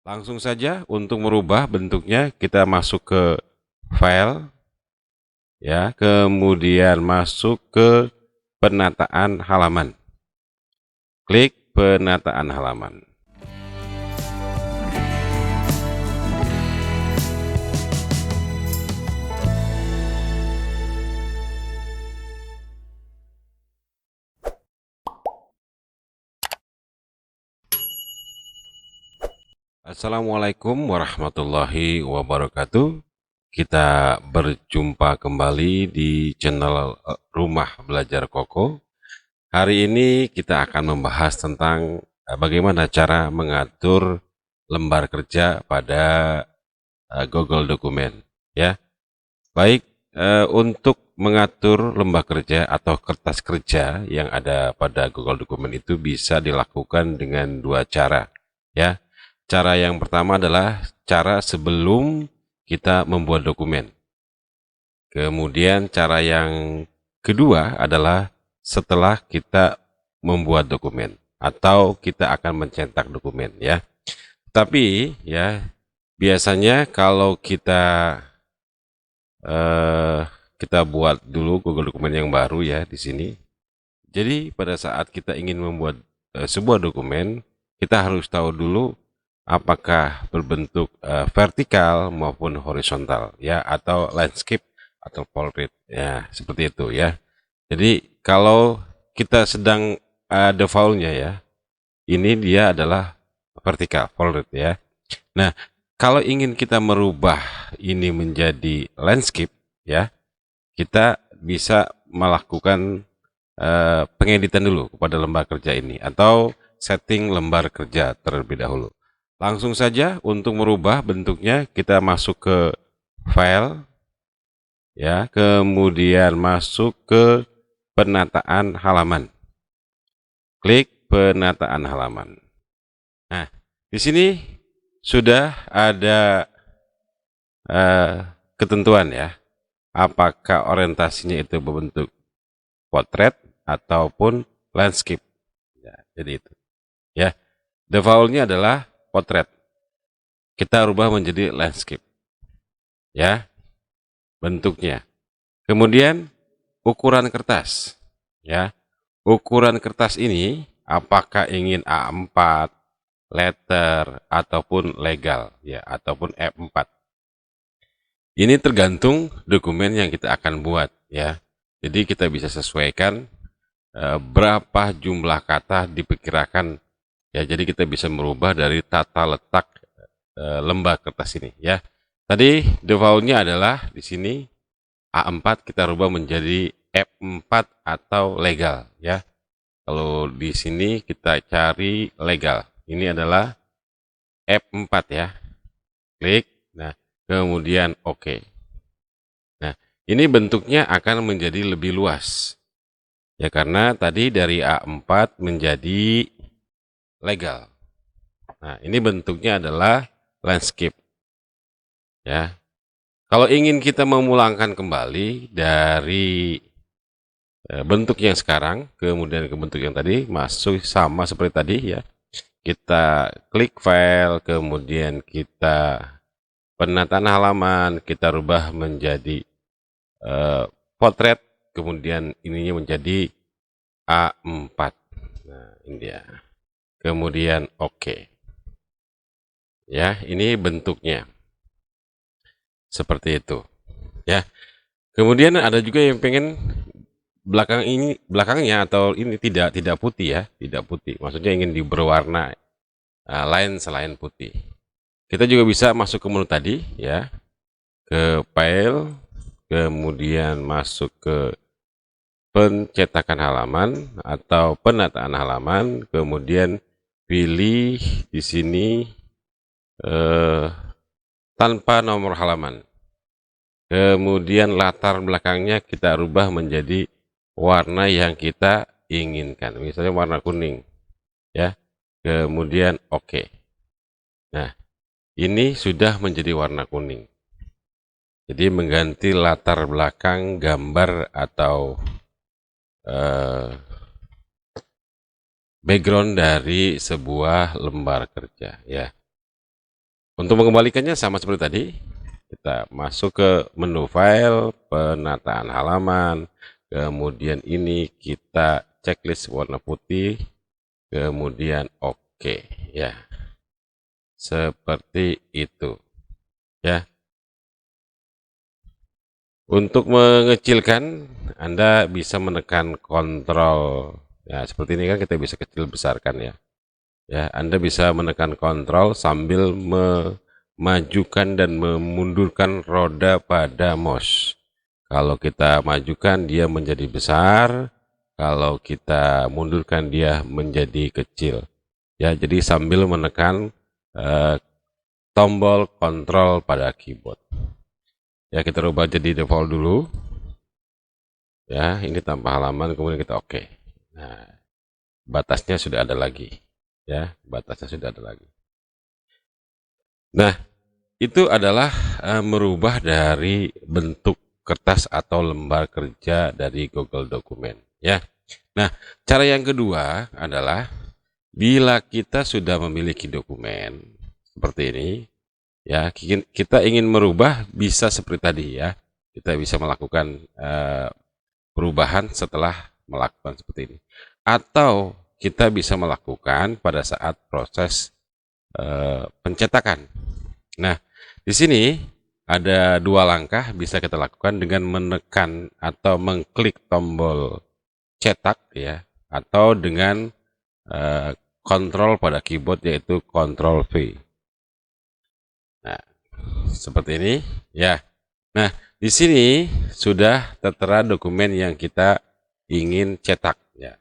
Langsung saja untuk merubah bentuknya kita masuk ke file ya, kemudian masuk ke penataan halaman. Klik penataan halaman. Assalamualaikum warahmatullahi wabarakatuh. Kita berjumpa kembali di channel Rumah Belajar Koko. Hari ini kita akan membahas tentang bagaimana cara mengatur lembar kerja pada Google Dokumen. Ya, baik, untuk mengatur lembar kerja atau kertas kerja yang ada pada Google Dokumen itu bisa dilakukan dengan dua cara. Ya, cara yang pertama adalah cara sebelum kita membuat dokumen. Kemudian cara yang kedua adalah setelah kita membuat dokumen atau kita akan mencetak dokumen ya. Tapi ya biasanya kalau kita buat dulu Google Dokumen yang baru ya di sini. Jadi pada saat kita ingin membuat sebuah dokumen, kita harus tahu dulu apakah berbentuk vertikal maupun horizontal ya, atau landscape atau portrait ya, seperti itu ya. Jadi kalau kita sedang ada file-nya ya, ini dia adalah vertikal portrait ya. Nah, kalau ingin kita merubah ini menjadi landscape ya, kita bisa melakukan pengeditan dulu kepada lembar kerja ini atau setting lembar kerja terlebih dahulu. Langsung saja untuk merubah bentuknya kita masuk ke file ya, kemudian masuk ke penataan halaman. Klik penataan halaman. Nah, di sini sudah ada ketentuan ya, apakah orientasinya itu berbentuk potret ataupun landscape. Ya, jadi itu. Ya, defaultnya adalah potret. Kita rubah menjadi landscape. Ya, bentuknya. Kemudian ukuran kertas. Ya, ukuran kertas ini apakah ingin A4, letter ataupun legal ya, ataupun F4. Ini tergantung dokumen yang kita akan buat ya. Jadi kita bisa sesuaikan berapa jumlah kata diperkirakan ya. Jadi kita bisa merubah dari tata letak lembar kertas ini ya. Tadi defaultnya adalah di sini A4, kita rubah menjadi F4 atau legal ya. Kalau di sini kita cari legal. Ini adalah F4 ya. Klik. Nah, kemudian oke. Nah, ini bentuknya akan menjadi lebih luas. Ya karena tadi dari A4 menjadi legal. Nah, ini bentuknya adalah landscape. Ya. Kalau ingin kita memulangkan kembali dari bentuk yang sekarang kemudian ke bentuk yang tadi, masuk sama seperti tadi ya. Kita klik file, kemudian kita penataan halaman, kita rubah menjadi potret, kemudian ininya menjadi A4. Nah, ini dia. Kemudian oke. Ya, ini bentuknya. Seperti itu. Ya. Kemudian ada juga yang pengen belakangnya atau ini tidak putih ya, tidak putih. Maksudnya ingin berwarna lain selain putih. Kita juga bisa masuk ke menu tadi ya, ke file, kemudian masuk ke pencetakan halaman atau penataan halaman, kemudian pilih di sini tanpa nomor halaman. Kemudian latar belakangnya kita rubah menjadi warna yang kita inginkan, misalnya warna kuning ya. Kemudian oke. Nah, ini sudah menjadi warna kuning. Jadi mengganti latar belakang gambar atau background dari sebuah lembar kerja ya. Untuk mengembalikannya sama seperti tadi, kita masuk ke menu file, penataan halaman, kemudian ini kita checklist warna putih, kemudian oke, ya. Seperti itu, ya. Untuk mengecilkan, Anda bisa menekan kontrol. Ya, seperti ini kan kita bisa kecil besarkan ya. Ya, Anda bisa menekan kontrol sambil memajukan dan memundurkan roda pada mouse. Kalau kita majukan dia menjadi besar, kalau kita mundurkan dia menjadi kecil. Ya, jadi sambil menekan tombol kontrol pada keyboard. Ya, kita rubah jadi default dulu. Ya, ini tanpa halaman, kemudian kita oke. Nah, batasnya sudah ada lagi. Ya, batasnya sudah ada lagi. Nah, itu adalah merubah dari bentuk kertas atau lembar kerja dari Google Dokumen. Ya. Nah, cara yang kedua adalah bila kita sudah memiliki dokumen seperti ini, ya, kita ingin merubah bisa seperti tadi ya. Kita bisa melakukan perubahan setelah melakukan seperti ini. Atau kita bisa melakukan pada saat proses pencetakan. Nah, di sini ada dua langkah bisa kita lakukan dengan menekan atau mengklik tombol cetak ya, atau dengan kontrol pada keyboard yaitu Ctrl V. Nah, seperti ini ya. Nah, di sini sudah tertera dokumen yang kita ingin cetak ya.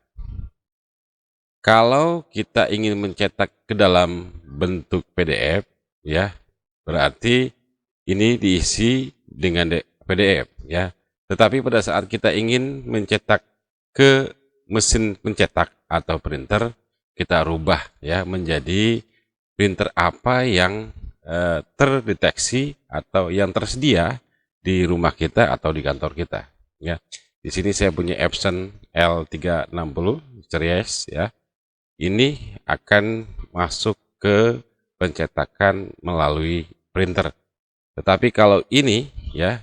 Kalau kita ingin mencetak ke dalam bentuk PDF ya, berarti ini diisi dengan PDF ya. Tetapi pada saat kita ingin mencetak ke mesin pencetak atau printer, kita rubah ya menjadi printer apa yang terdeteksi atau yang tersedia di rumah kita atau di kantor kita ya. Di sini saya punya Epson L360 series ya. Ini akan masuk ke pencetakan melalui printer. Tetapi kalau ini ya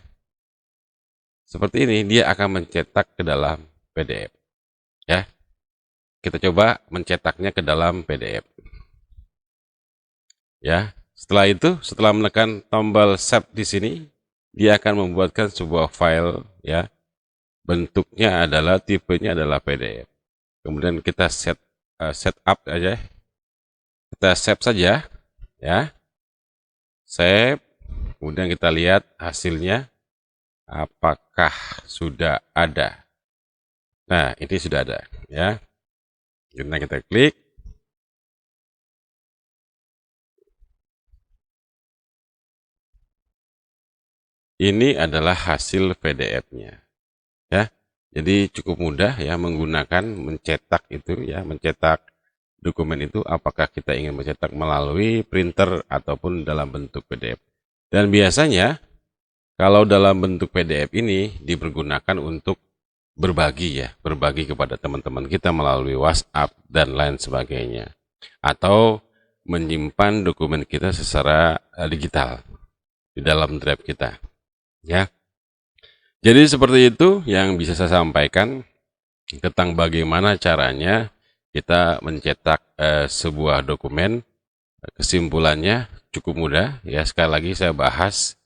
seperti ini, dia akan mencetak ke dalam PDF ya. Kita coba mencetaknya ke dalam PDF ya. Setelah itu, setelah menekan tombol Save di sini, dia akan membuatkan sebuah file ya. Bentuknya adalah, tipenya adalah PDF. Kemudian kita setup aja. Kita save saja ya. Save. Kemudian kita lihat hasilnya apakah sudah ada. Nah, ini sudah ada ya. Kita klik. Ini adalah hasil PDF-nya. Ya. Jadi cukup mudah ya menggunakan mencetak itu ya, mencetak dokumen itu apakah kita ingin mencetak melalui printer ataupun dalam bentuk PDF. Dan biasanya kalau dalam bentuk PDF ini dipergunakan untuk berbagi ya, berbagi kepada teman-teman kita melalui WhatsApp dan lain sebagainya. Atau menyimpan dokumen kita secara digital di dalam drive kita. Ya. Jadi seperti itu yang bisa saya sampaikan tentang bagaimana caranya kita mencetak sebuah dokumen. Kesimpulannya cukup mudah ya. Sekali lagi saya bahas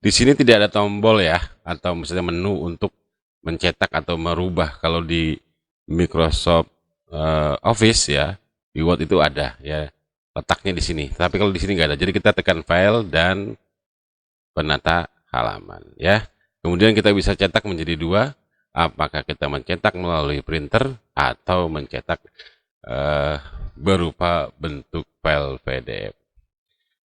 di sini tidak ada tombol ya, atau misalnya menu untuk mencetak atau merubah. Kalau di Microsoft Office ya, di Word itu ada ya, letaknya di sini. Tapi kalau di sini nggak ada. Jadi kita tekan file dan penata halaman ya. Kemudian kita bisa cetak menjadi dua. Apakah kita mencetak melalui printer atau mencetak berupa bentuk file PDF.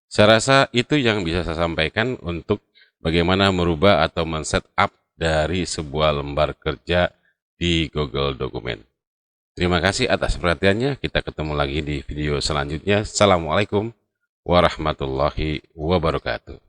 Saya rasa itu yang bisa saya sampaikan untuk bagaimana merubah atau men-setup dari sebuah lembar kerja di Google Dokumen. Terima kasih atas perhatiannya. Kita ketemu lagi di video selanjutnya. Assalamualaikum warahmatullahi wabarakatuh.